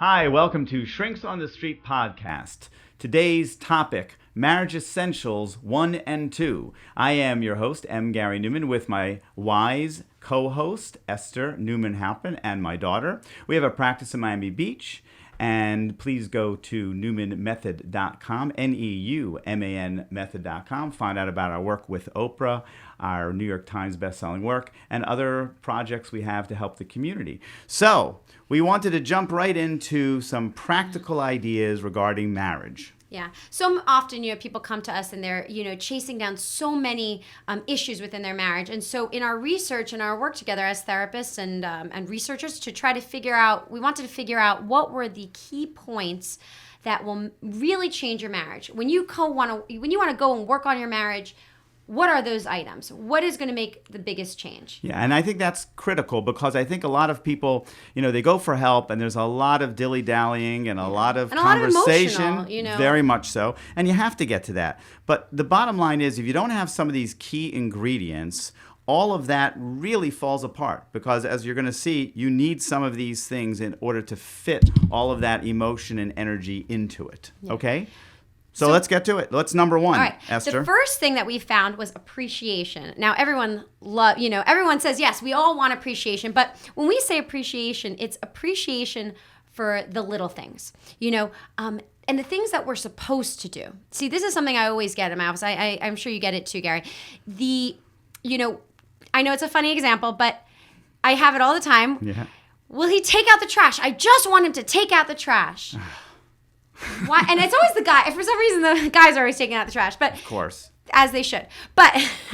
Hi, welcome to Shrinks on the Street podcast. Today's topic, Marriage Essentials 1 and 2. I am your host, M. Gary Neuman, with my wise co-host, Esther Neuman Halperin, and my daughter. We have a practice in Miami Beach, and please go to newmanmethod.com, Neuman method.com. Find out about our work with Oprah, our New York Times bestselling work, and other projects we have to help the community. So, we wanted to jump right into some practical ideas regarding marriage. Yeah. So often, people come to us and they're, chasing down so many issues within their marriage. And so in our research and our work together as therapists and researchers to try to figure out, we wanted to figure out what were the key points that will really change your marriage. When you want to go and work on your marriage, what are those items? What is going to make the biggest change? Yeah, and I think that's critical because I think a lot of people, they go for help and there's a lot of dilly-dallying and a lot of conversation. A lot of emotional, Very much so. And you have to get to that. But the bottom line is if you don't have some of these key ingredients, all of that really falls apart because as you're going to see, you need some of these things in order to fit all of that emotion and energy into it. Yeah. Okay? So let's get to it. Let's number one, all right. Esther. The first thing that we found was appreciation. Now, everyone says, yes, we all want appreciation. But when we say appreciation, it's appreciation for the little things, and the things that we're supposed to do. See, this is something I always get in my office. I'm sure you get it too, Gary. I know it's a funny example, but I have it all the time. Yeah. Will he take out the trash? I just want him to take out the trash. Why? And it's always the guy. For some reason, the guys are always taking out the trash. But of course. As they should. But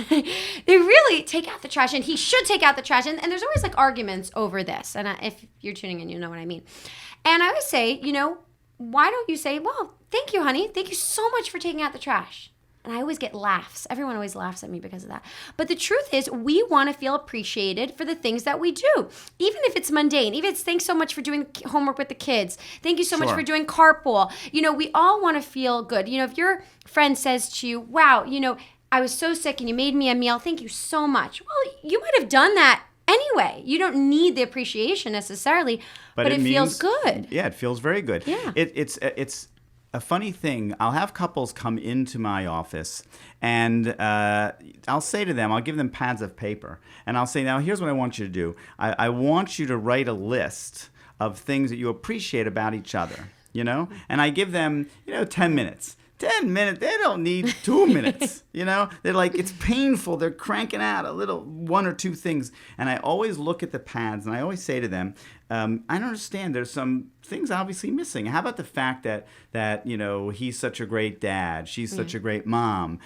they really take out the trash, and he should take out the trash. And there's always arguments over this. And if you're tuning in, you know what I mean. And I always say, why don't you say, well, thank you, honey. Thank you so much for taking out the trash. And I always get laughs. Everyone always laughs at me because of that. But the truth is, we want to feel appreciated for the things that we do. Even if it's mundane. Even if it's thanks so much for doing homework with the kids. Thank you so much for doing carpool. We all want to feel good. If your friend says to you, wow, I was so sick and you made me a meal. Thank you so much. Well, you might have done that anyway. You don't need the appreciation necessarily, but it feels good. Yeah, it feels very good. Yeah. It's a funny thing, I'll have couples come into my office and I'll say to them, I'll give them pads of paper and I'll say, now here's what I want you to do. I want you to write a list of things that you appreciate about each other, and I give them, 10 minutes. 10 minutes, they don't need 2 minutes, They're like, it's painful. They're cranking out a little one or two things. And I always look at the pads and I always say to them, I don't understand. There's some things obviously missing. How about the fact that he's such a great dad. She's such a great mom.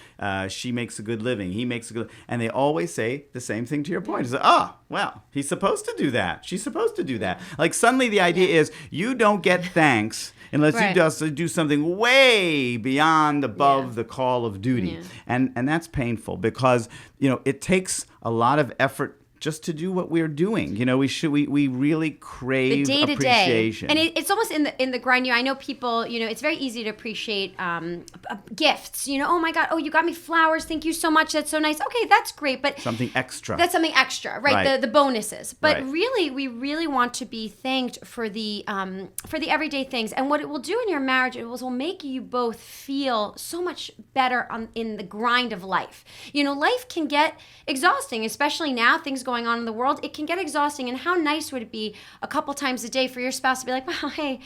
She makes a good living. He makes a good, and they always say the same thing to your point. It's like, well, he's supposed to do that. She's supposed to do that. Like suddenly the idea is you don't get thanks unless you just do something way beyond above the call of duty. Yeah. And that's painful because, it takes a lot of effort just to do what we're doing. We really crave the day-to-day appreciation. And it's almost in the grind. I know people, it's very easy to appreciate gifts. Oh my God, you got me flowers. Thank you so much. That's so nice. Okay, that's great. But something extra. That's something extra, right? The bonuses. But right. really, we really want to be thanked for the everyday things. And what it will do in your marriage, it will make you both feel so much better in the grind of life. Life can get exhausting, especially now, things going on in the world. It can get exhausting. And how nice would it be a couple times a day for your spouse to be like, wow, hey,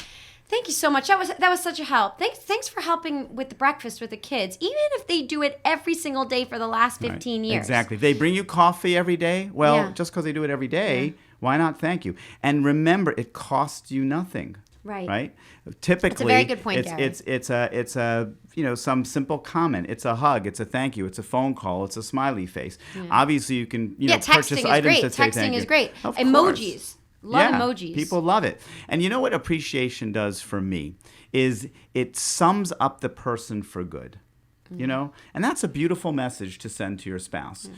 thank you so much. That was such a help. Thanks for helping with the breakfast with the kids. Even if they do it every single day for the last 15 years. Exactly. They bring you coffee every day. Well, just because they do it every day, why not thank you? And remember, it costs you nothing. Right. Typically, that's a very good point, Gary. It's a some simple comment. It's a hug. It's a thank you. It's a phone call. It's a smiley face. Yeah. Obviously, you can purchase items that say thank you. Texting is great. Of emojis. Course. Love emojis. People love it. And you know what appreciation does for me is it sums up the person for good. And that's a beautiful message to send to your spouse.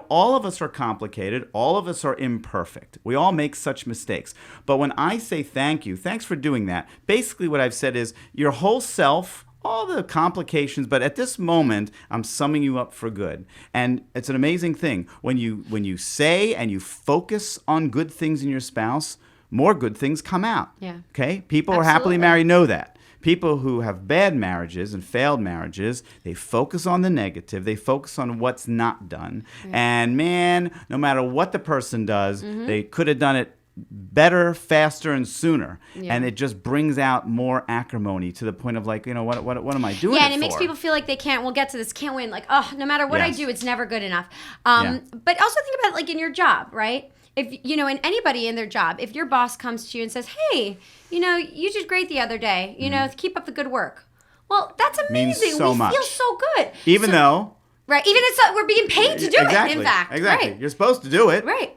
All of us are complicated. All of us are imperfect. We all make such mistakes. But when I say thank you, thanks for doing that, basically what I've said is your whole self, all the complications, but at this moment, I'm summing you up for good. And it's an amazing thing. When you say and you focus on good things in your spouse, more good things come out. Yeah. Okay? People who are happily married know that. People who have bad marriages and failed marriages, they focus on the negative. They focus on what's not done. And man, no matter what the person does, they could have done it better, faster, and sooner. And it just brings out more acrimony to the point of like, what am I doing? Yeah, and it makes people feel like they can't. We'll get to this. Can't win. Like, oh, no matter what I do, it's never good enough. But also think about it like in your job, right? If and anybody in their job, if your boss comes to you and says, "Hey, you did great the other day. Keep up the good work." Well, that's amazing. Means so we much. feel so good. Even though. Right. Even if we're being paid to do it, in fact. Exactly. Right. You're supposed to do it. Right.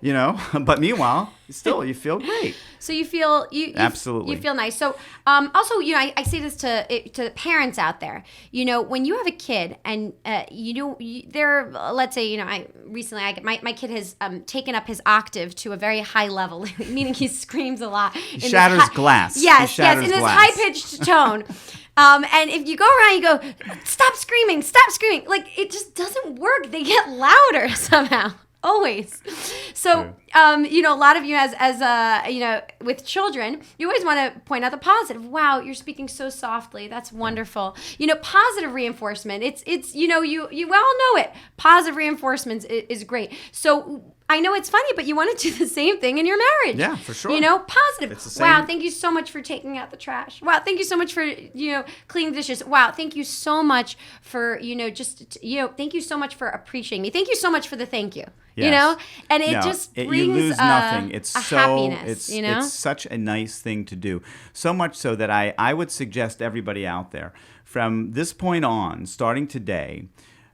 But meanwhile, still, you feel great. So you feel Absolutely. You feel nice. So also, I say this to parents out there. When you have a kid and they're, let's say, my kid has taken up his octave to a very high level, meaning he screams a lot. He shatters glass. Yes, in this high pitched tone. And if you go around, you go, stop screaming. Like, it just doesn't work. They get louder somehow. Always. So, a lot of you as with children, you always want to point out the positive. Wow, you're speaking so softly. That's wonderful. Positive reinforcement. It's you all know it. Positive reinforcement is great. So, I know it's funny, but you want to do the same thing in your marriage. Yeah, for sure. Positive. It's the same. Wow, thank you so much for taking out the trash. Wow, thank you so much for, cleaning the dishes. Wow, thank you so much for, thank you so much for appreciating me. Thank you so much for the thank you. Yes. And it just brings you lose nothing. It's happiness, It's such a nice thing to do. So much so that I would suggest everybody out there, from this point on, starting today,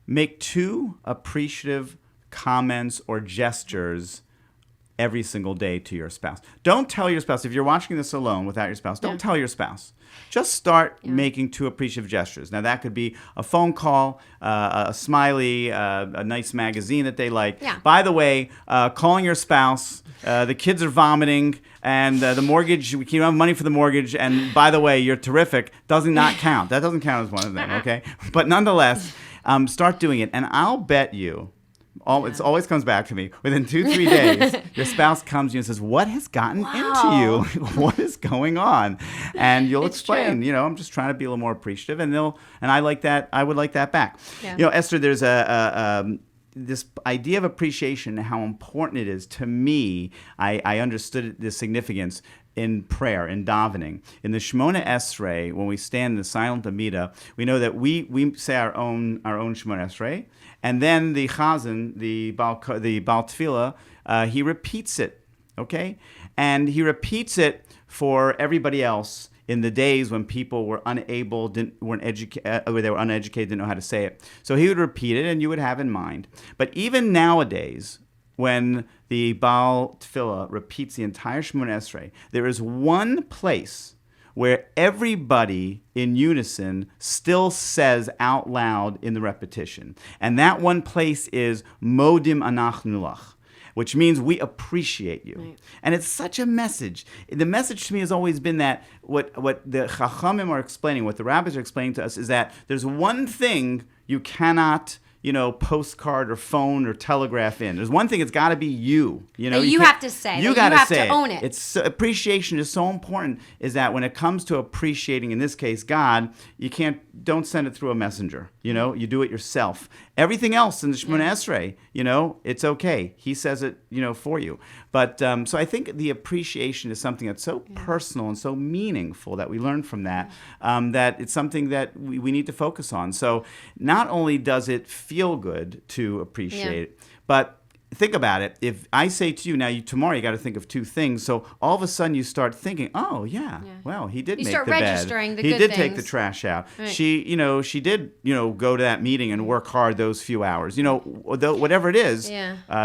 make 2 appreciative comments or gestures every single day to your spouse. Don't tell your spouse, if you're watching this alone without your spouse, don't tell your spouse. Just start making 2 appreciative gestures. Now, that could be a phone call, a smiley, a nice magazine that they like. Yeah. By the way, calling your spouse, the kids are vomiting, and the mortgage, we can't have money for the mortgage, and by the way, you're terrific, does not count. That doesn't count as one of them, okay? But nonetheless, start doing it, and I'll bet you, it always comes back to me. Within 2-3 days, your spouse comes to you and says, "What has gotten into you? What is going on?" And you'll explain. True. I'm just trying to be a little more appreciative, and I like that. I would like that back. Yeah. Esther, there's this idea of appreciation and how important it is to me. I understood the significance in prayer, in davening. In the Shemona Esrei, when we stand in the silent Amida, we know that we say our own Shemona Esrei, and then the Chazan, the Baal Tefillah, he repeats it, okay? And he repeats it for everybody else in the days when people were unable, they were uneducated, didn't know how to say it. So he would repeat it, and you would have in mind. But even nowadays, when the Baal Tefillah repeats the entire Shemona Esrei, there is one place where everybody in unison still says out loud in the repetition. And that one place is Modim Anachnu Lach, which means we appreciate you. Right. And it's such a message. The message to me has always been that what the Chachamim are explaining, what the rabbis are explaining to us, is that there's one thing you cannot postcard or phone or telegraph in. There's one thing, it's got to be you. You have to say. You got to say to own it. It's appreciation is so important. Is that when it comes to appreciating, in this case, God, don't send it through a messenger. You do it yourself. Everything else in the Shemona Esrei, it's okay. He says it, for you. But so I think the appreciation is something that's so personal and so meaningful that we learn from that, that it's something that we need to focus on. So not only does it feel good to appreciate it, but think about it. If I say to you, now tomorrow you got to think of 2 things. So all of a sudden you start thinking, oh yeah. Well, he did make the bed. You start registering the he good did things. Take the trash out. Right. She did, go to that meeting and work hard those few hours. Whatever it is,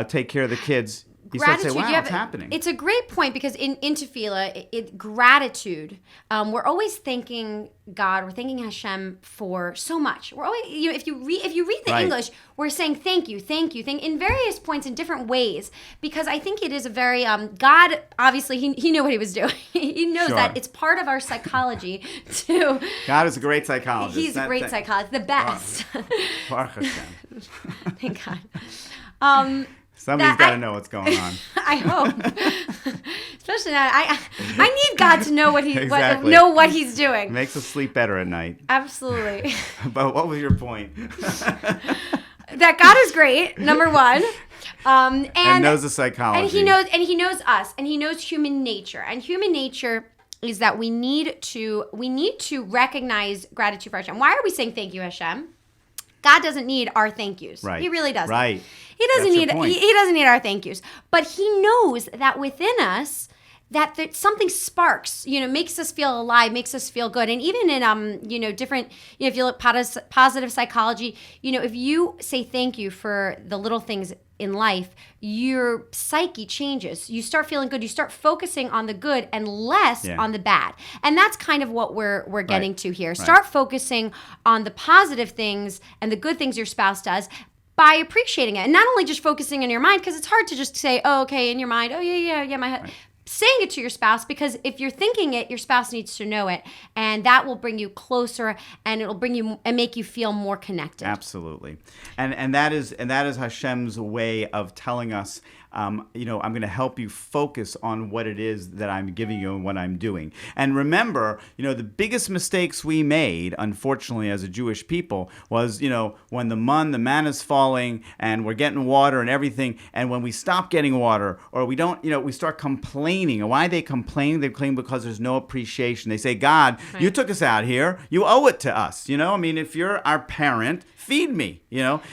take care of the kids. You start to say, wow, what's happening? It's a great point, because in tefillah, gratitude, we're always thanking God, we're thanking Hashem for so much. We're always, if you read the English, we're saying thank you in various points in different ways, because I think it is a very God, obviously he knew what he was doing. He knows that it's part of our psychology to. God is a great psychologist. He's a great psychologist, the best. Baruch Hashem. Thank God. Somebody's got to know what's going on. I hope. especially now. I need God to know what Exactly. know what He's doing. Makes us sleep better at night. Absolutely. But what was your point? That God is great, number one. And knows the psychology. And he knows us, and he knows human nature. And human nature is that we need to recognize gratitude for Hashem. Why are we saying thank you, Hashem? God doesn't need our thank yous. Right. He really doesn't. Right. He doesn't That's your point. he doesn't need our thank yous. But he knows that within us that something sparks, makes us feel alive, makes us feel good. And even in different, if you look positive psychology, if you say thank you for the little things in life, your psyche changes. You start feeling good. You start focusing on the good and less on the bad. And that's kind of what we're getting to here. Start focusing on the positive things and the good things your spouse does by appreciating it. And not only just focusing in your mind, because it's hard to just say, oh, okay, in your mind, oh, yeah, my husband. Saying it to your spouse, because if you're thinking it, your spouse needs to know it, and that will bring you closer, and it'll bring you and make you feel more connected. Absolutely, and that is Hashem's way of telling us, I'm going to help you focus on what it is that I'm giving you and what I'm doing. And remember, the biggest mistakes we made, unfortunately, as a Jewish people, was, when the man is falling and we're getting water and everything, and when we stop getting water, or we don't, we start complaining. And why they complain? They complain because there's no appreciation. They say, God, you took us out here. You owe it to us. If you're our parent, feed me,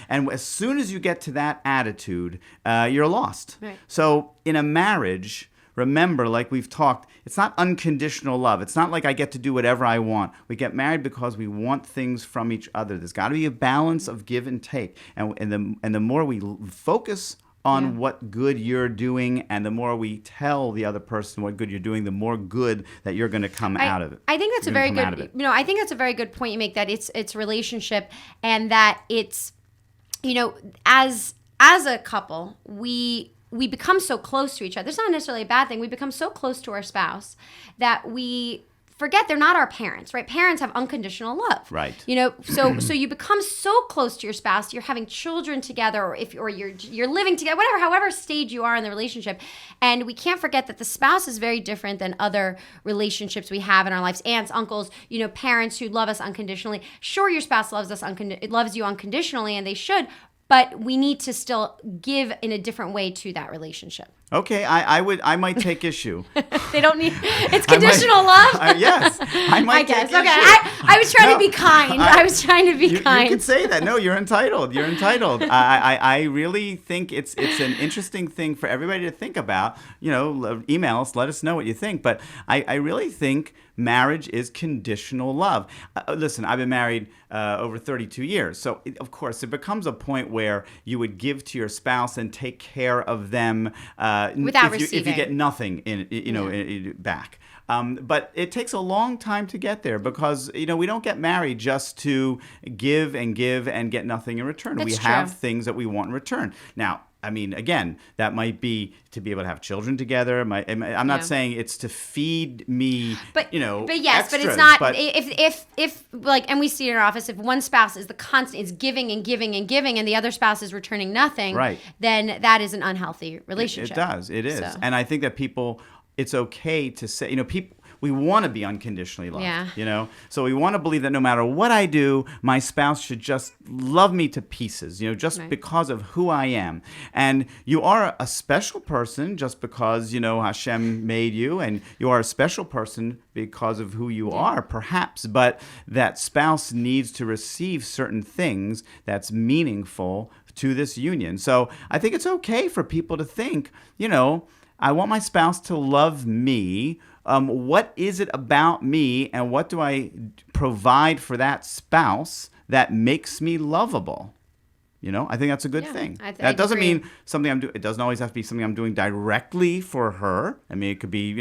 And as soon as you get to that attitude, you're lost. Right. So in a marriage, remember, like we've talked, it's not unconditional love. It's not like I get to do whatever I want. We get married because we want things from each other. There's got to be a balance of give and take. And the more we focus on what good you're doing, and the more we tell the other person what good you're doing, the more good that you're going to come out of it. I think that's a very good, I think that's a very good point you make, that it's relationship, and that it's, as a couple, we become so close to each other. It's not necessarily a bad thing. We become so close to our spouse that we forget they're not our parents, right? Parents have unconditional love, right? So you become so close to your spouse. You're having children together, or you're living together, however stage you are in the relationship. And we can't forget that the spouse is very different than other relationships we have in our lives. Aunts, uncles, parents who love us unconditionally. Sure, your spouse loves you unconditionally, and they should. But we need to still give in a different way to that relationship. Okay, I might take issue. They don't need. It's conditional love. Yes, I might. I guess. Take Okay, issue. I was trying to be kind. I was trying to be kind. You can say that. No, you're entitled. You're entitled. I really think it's an interesting thing for everybody to think about. Email us, let us know what you think. But I really think marriage is conditional love. Listen, I've been married over 32 years. So, of course, it becomes a point where you would give to your spouse and take care of them without receiving. If you get nothing back. But it takes a long time to get there, because, we don't get married just to give and get nothing in return. That's we true. have things that we want in return. Now, again, that might be to be able to have children together. I'm not saying it's to feed me, but yes, extras, but it's not. But if and we see in our office, if one spouse is is giving and giving and giving, and the other spouse is returning nothing, right, then that is an unhealthy relationship. It is. So. And I think that it's okay to say, people. We want to be unconditionally loved, So we want to believe that no matter what I do, my spouse should just love me to pieces, just right. because of who I am. And you are a special person just because, Hashem made you, and you are a special person because of who you are, perhaps. But that spouse needs to receive certain things that's meaningful to this union. So I think it's okay for people to think, I want my spouse to love me. What is it about me, and what do I provide for that spouse that makes me lovable? I think that's a good thing. That doesn't mean something I'm doing. It doesn't always have to be something I'm doing directly for her. It could be,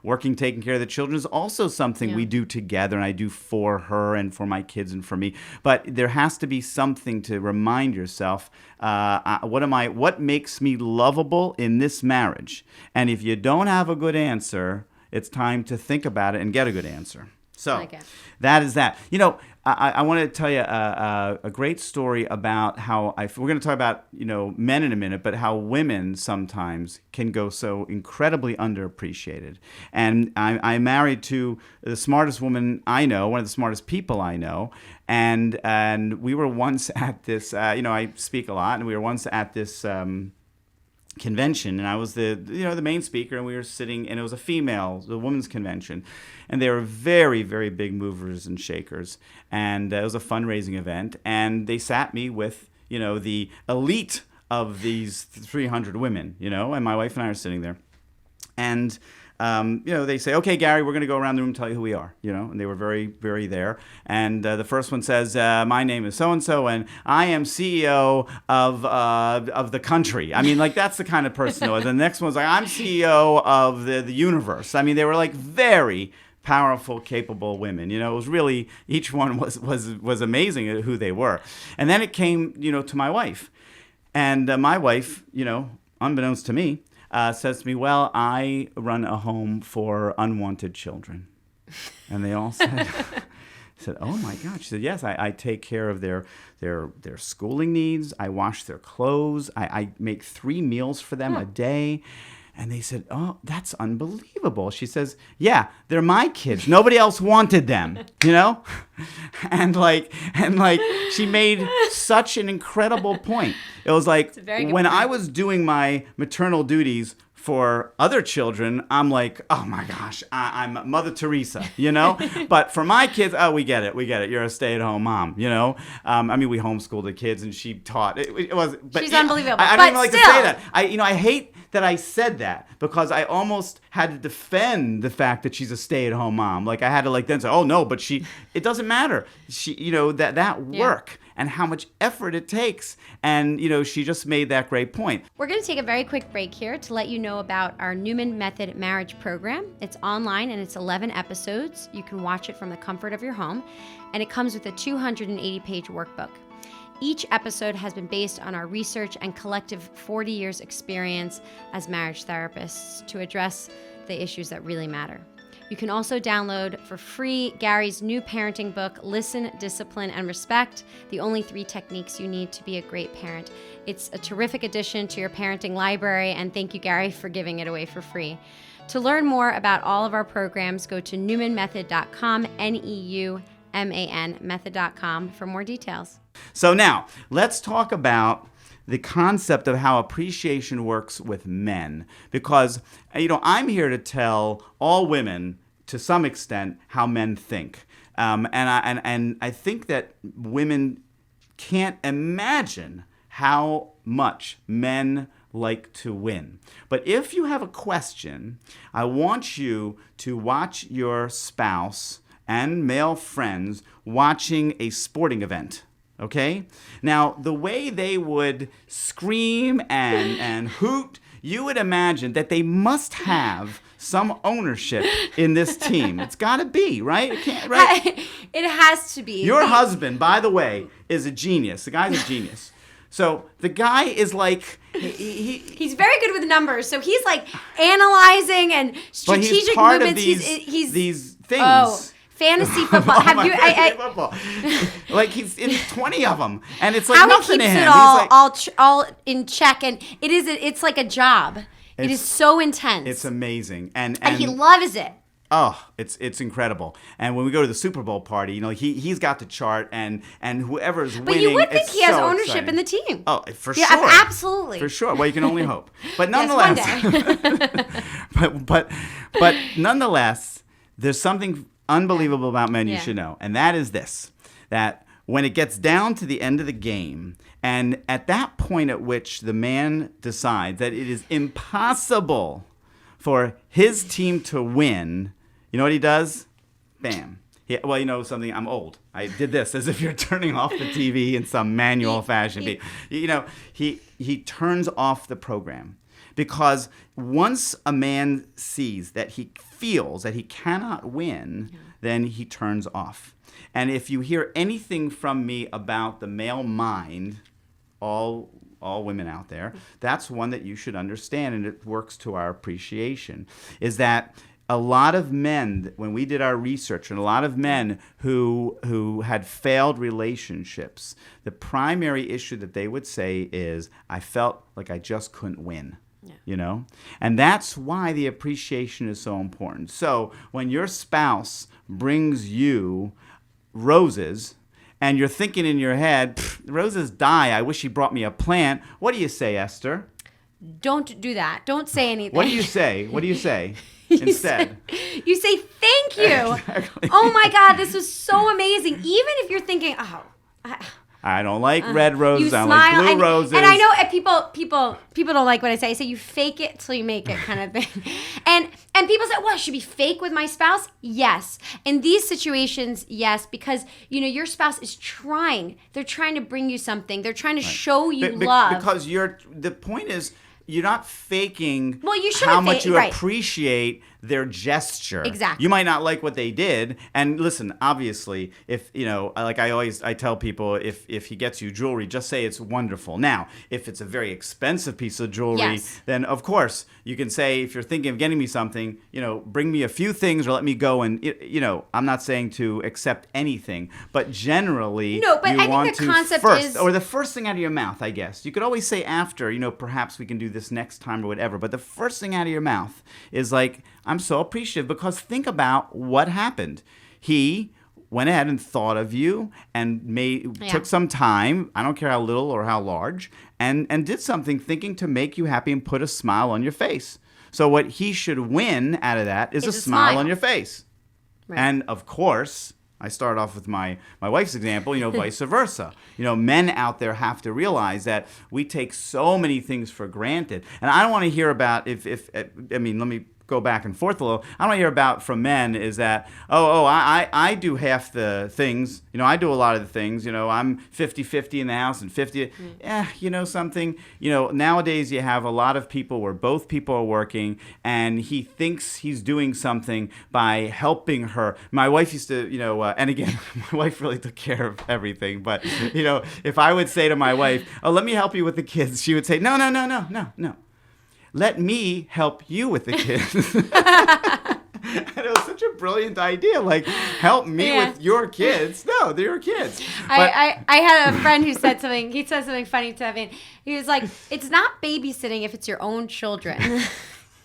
working, taking care of the children is also something we do together, and I do for her and for my kids and for me. But there has to be something to remind yourself, what makes me lovable in this marriage? And if you don't have a good answer, it's time to think about it and get a good answer. So like it. that is that. I want to tell you a great story about how we're going to talk about, men in a minute, but how women sometimes can go so incredibly underappreciated. And I'm married to the smartest woman I know, one of the smartest people I know. And we were once at this, I speak a lot, and we were once at this convention, and I was the main speaker, and we were sitting, and it was the women's convention, and they were very, very big movers and shakers, and it was a fundraising event, and they sat me with the elite of these 300 women, and my wife and I are sitting there, and they say, okay, Gary, we're going to go around the room and tell you who we are, and they were very, very there. And the first one says, my name is so-and-so, and I am CEO of the country. I mean, like, that's the kind of person it was. And the next one's like, I'm CEO of the universe. I mean, they were like very powerful, capable women. It was really, each one was amazing at who they were. And then it came, to my wife. And my wife, unbeknownst to me, says to me, well, I run a home for unwanted children. And they all said, oh my God. She said, yes, I take care of their schooling needs. I wash their clothes. I make 3 meals for them a day. And they said, oh, that's unbelievable. She says, yeah, they're my kids. Nobody else wanted them, And she made such an incredible point. It was like, when I was doing my maternal duties for other children, I'm like, oh my gosh, I'm Mother Teresa, But for my kids, oh, we get it. You're a stay-at-home mom, we homeschooled the kids, and she taught. It was. But she's unbelievable. I don't even like to say that. I hate that I said that, because I almost had to defend the fact that she's a stay-at-home mom. Like, I had to then say, oh no, but it doesn't matter. She, that work and how much effort it takes. And, she just made that great point. We're going to take a very quick break here to let you know about our Neuman Method marriage program. It's online, and it's 11 episodes. You can watch it from the comfort of your home, and it comes with a 280-page workbook. Each episode has been based on our research and collective 40 years experience as marriage therapists to address the issues that really matter. You can also download for free Gary's new parenting book, Listen, Discipline, and Respect, the only 3 techniques you need to be a great parent. It's a terrific addition to your parenting library, and thank you, Gary, for giving it away for free. To learn more about all of our programs, go to neumanmethod.com, NEUMAN method.com for more details. So now, let's talk about the concept of how appreciation works with men. Because, I'm here to tell all women, to some extent, how men think. And I think that women can't imagine how much men like to win. But if you have a question, I want you to watch your spouse and male friends watching a sporting event. Okay? Now, the way they would scream and hoot, you would imagine that they must have some ownership in this team. It's got to be, right? It can't, right? It has to be. Your husband, by the way, is a genius. The guy's a genius. So the guy is like... He's very good with numbers. So he's like analyzing and strategic but he's part movements. Of these things. Oh. Fantasy football. Football. Like, he's in 20 of them, and it's like how nothing he keeps to him. it all in check, and it's like a job. It is so intense. It's amazing, and he loves it. Oh, it's incredible. And when we go to the Super Bowl party, he's got the chart, and whoever's winning. But you would think he has so ownership exciting. in the team. Oh, for yeah, sure, absolutely, for sure. Well, you can only hope. But nonetheless, yes, one day. but nonetheless, there's something unbelievable about men you should know, and that is this: that when it gets down to the end of the game, and at that point at which the man decides that it is impossible for his team to win, you know what he does? Bam. Well, you know something? I'm old. I did this as if you're turning off the TV in some manual fashion. He turns off the program. Because once a man sees that he feels that he cannot win, then he turns off. And if you hear anything from me about the male mind, all women out there, that's one that you should understand, and it works to our appreciation, is that a lot of men, when we did our research, and a lot of men who had failed relationships, the primary issue that they would say is, I felt like I just couldn't win. Yeah. You know? And that's why the appreciation is so important. So when your spouse brings you roses and you're thinking in your head, roses die, I wish he brought me a plant, what do you say, Esther? Don't do that. Don't say anything. What do you say? What do you say instead? You say thank you. Exactly. Oh my God, this was so amazing. Even if you're thinking, I don't like red roses. I don't smile, like blue roses. And I know people don't like what I say. I say you fake it till you make it kind of thing. And people say, well, I should be fake with my spouse? Yes. In these situations, yes, because your spouse is trying. They're trying to bring you something. They're trying to show you love. Because the point is, you're not faking you how much you appreciate their gesture. Exactly. You might not like what they did. And listen, obviously, if, like I tell people, if he gets you jewelry, just say it's wonderful. Now, if it's a very expensive piece of jewelry, then of course you can say, if you're thinking of getting me something, bring me a few things or let me go. And, I'm not saying to accept anything, but generally, I want think the to concept first, or the first thing out of your mouth, I guess. You could always say after, perhaps we can do this next time or whatever. But the first thing out of your mouth is like, I'm so appreciative, because think about what happened. He went ahead and thought of you and took some time, I don't care how little or how large, and did something thinking to make you happy and put a smile on your face. So what he should win out of that is a smile on your face. Right. And of course, I start off with my wife's example, vice versa. Men out there have to realize that we take so many things for granted. And I don't want to hear about let me go back and forth a little. I want to hear about from men is that, I do half the things. I do a lot of the things. I'm 50-50 in the house and 50. Something. Nowadays you have a lot of people where both people are working and he thinks he's doing something by helping her. My wife used to, and again, my wife really took care of everything. But, if I would say to my wife, let me help you with the kids, she would say, no. Let me help you with the kids. And it was such a brilliant idea. Like, help me with your kids. No, they're your kids. I had a friend who said something. He said something funny to me. He was like, it's not babysitting if it's your own children.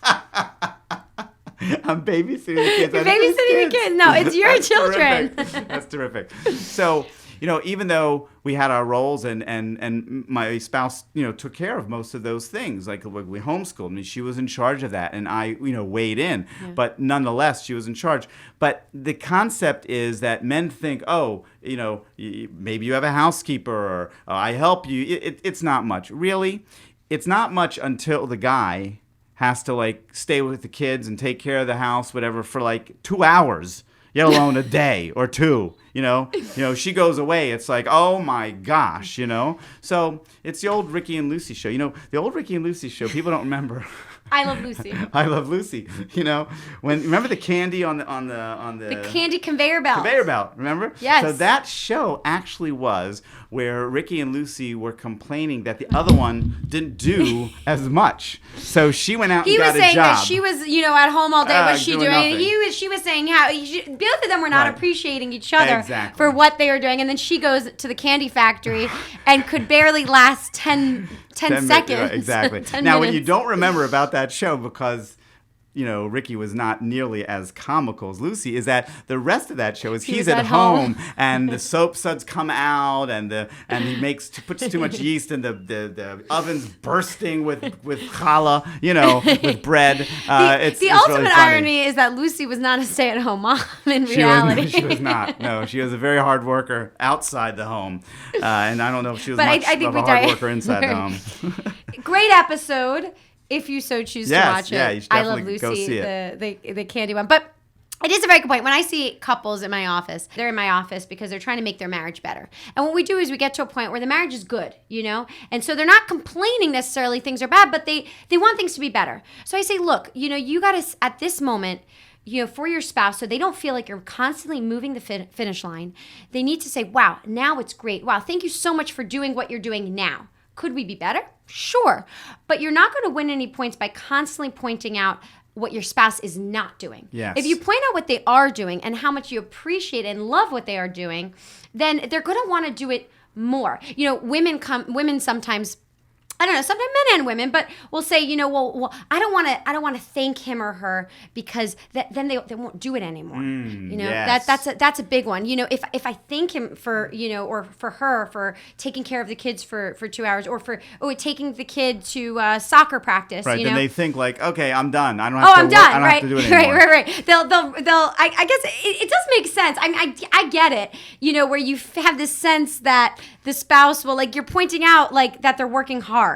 I'm babysitting the kids. You're babysitting the kids. No, it's your children. Terrific. That's terrific. So, even though we had our roles and my spouse, took care of most of those things, like we homeschooled, she was in charge of that, and I, weighed in, but nonetheless, she was in charge. But the concept is that men think, maybe you have a housekeeper, or I help you. It's not much. Really, it's not much until the guy has to stay with the kids and take care of the house, whatever, for 2 hours, let alone a day or two. She goes away. It's like, oh my gosh, So it's the old Ricky and Lucy show. The old Ricky and Lucy show. People don't remember. I Love Lucy. I Love Lucy. Remember the candy on the candy conveyor belt. Conveyor belt. Remember? Yes. So that show actually was where Ricky and Lucy were complaining that the other one didn't do as much. So she went out and got a job. He was saying that she was, at home all day. What's she doing? Nothing. She was saying how both of them were not appreciating each other for what they were doing. And then she goes to the candy factory and could barely last 10 seconds. Exactly. 10 now, minutes. what you don't remember about that show, because Ricky was not nearly as comical as Lucy, is that the rest of that show is he's at home and the soap suds come out and he puts too much yeast and the oven's bursting with challah, with bread. The ultimate really irony is that Lucy was not a stay-at-home mom in reality. She was not. No, she was a very hard worker outside the home, and I don't know if she was much of a hard worker inside the home. Great episode. If you so choose to watch it, you should I Love definitely go Lucy, see it. the candy one. But it is a very good point. When I see couples in my office, they're in my office because they're trying to make their marriage better. And what we do is we get to a point where the marriage is good, And so they're not complaining necessarily things are bad, but they want things to be better. So I say, look, you got to, at this moment, for your spouse, so they don't feel like you're constantly moving the finish line, they need to say, wow, now it's great. Wow, thank you so much for doing what you're doing now. Could we be better? Sure. But you're not going to win any points by constantly pointing out what your spouse is not doing. Yes. If you point out what they are doing and how much you appreciate and love what they are doing, then they're going to want to do it more. You know, women sometimes, I don't know, sometimes men and women, but we'll say, you know, well, I don't want to thank him or her because then they won't do it anymore. You know, yes. that's a big one. You know, if I thank him for, you know, or for her for taking care of the kids for 2 hours, or for taking the kid to soccer practice, Right, you then know? they think like, okay, I'm done. I don't have to. I'm done. I don't Right, have to do it anymore. right. They'll. I guess it does make sense. I get it. You know, where you have this sense that the spouse will, like, you're pointing out like that they're working hard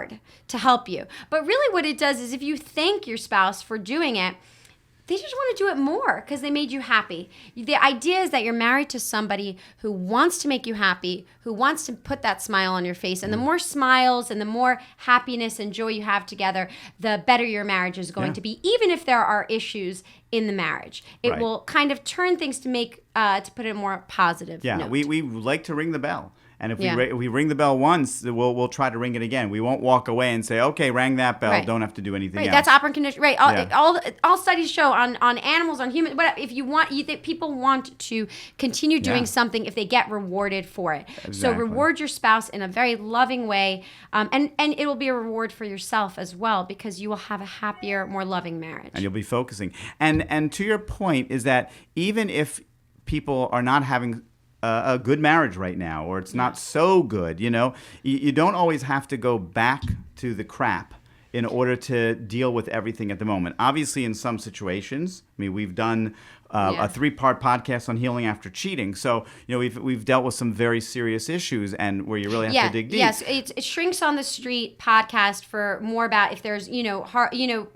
to help you. But really what it does is if you thank your spouse for doing it, they just want to do it more because they made you happy. The idea is that you're married to somebody who wants to make you happy, who wants to put that smile on your face. And the more smiles and the more happiness and joy you have together, the better your marriage is going to be, even if there are issues in the marriage. It will kind of turn things to make, to put it in a more positive note. We like to ring the bell. And if we ring the bell once, we'll try to ring it again. We won't walk away and say, okay, rang that bell. Right. Don't have to do anything Right, else. that's unconditional. Right, all studies show on animals, on humans. But if you want, people want to continue doing something if they get rewarded for it. Exactly. So reward your spouse in a very loving way, and it will be a reward for yourself as well because you will have a happier, more loving marriage. And you'll be focusing. And to your point is that even if people are not having a good marriage right now, or it's not so good, you know, you don't always have to go back to the crap in order to deal with everything at the moment. Obviously, in some situations, I mean, we've done a 3-part podcast on healing after cheating. So, you know, we've dealt with some very serious issues and where you really have to dig deep. Yes, it Shrinks on the Street podcast for more about if there's, you know,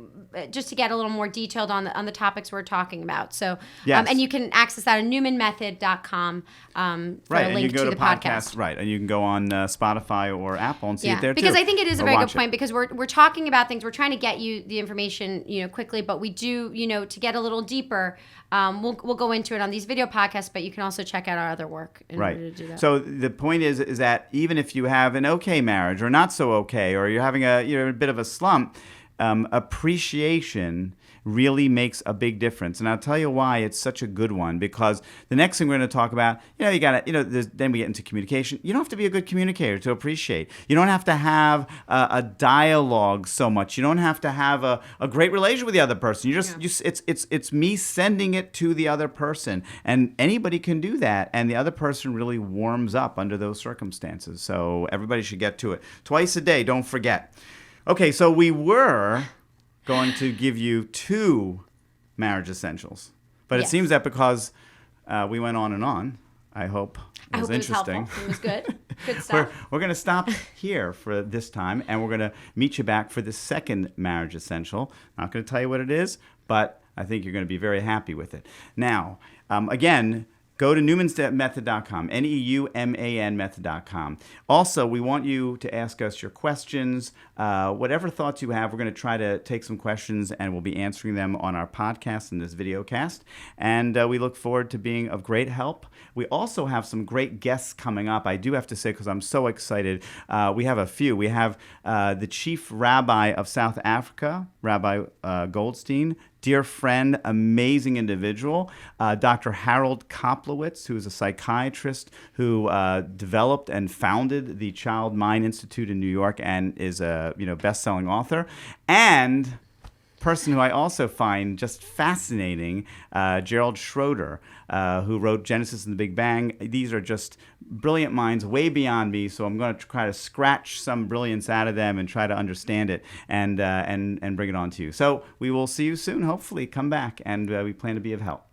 just to get a little more detailed on the topics we're talking about. So, and you can access that at newmanmethod.com for a link and you go to the podcast. Right, and you can go on Spotify or Apple and see it there too. Because I think it is a very good point because we're talking about things. We're trying to get you the information, you know, quickly, but we do, you know, to get a little deeper, we'll go into it on these video podcasts, but you can also check out our other work in order to do that. So the point is that even if you have an okay marriage or not so okay, or you're having a bit of a slump, appreciation really makes a big difference. And I'll tell you why it's such a good one, because the next thing we're going to talk about, you know, you got to, you know, then we get into communication. You don't have to be a good communicator to appreciate. You don't have to have a dialogue so much. You don't have to have a great relation with the other person. It's me sending it to the other person, and anybody can do that. And the other person really warms up under those circumstances. So everybody should get to it twice a day. Don't forget. Okay, so we were going to give you 2 marriage essentials. But it seems that because we went on and on, I hope it was interesting. It was good. Good stuff. We're going to stop here for this time, and we're going to meet you back for the second marriage essential. Not going to tell you what it is, but I think you're going to be very happy with it. Now, again, go to newmanmethod.com, NEUMAN method.com. Also, we want you to ask us your questions, whatever thoughts you have. We're going to try to take some questions, and we'll be answering them on our podcast in this Videocast. And we look forward to being of great help. We also have some great guests coming up. I do have to say, because I'm so excited, we have a few. We have the chief rabbi of South Africa, Rabbi Goldstein, dear friend, amazing individual, Dr. Harold Koplowitz, who is a psychiatrist who developed and founded the Child Mind Institute in New York and is a best-selling author, and person who I also find just fascinating, Gerald Schroeder, who wrote Genesis and the Big Bang. These are just brilliant minds way beyond me, so I'm going to try to scratch some brilliance out of them and try to understand it and bring it on to you. So we will see you soon. Hopefully come back, and we plan to be of help.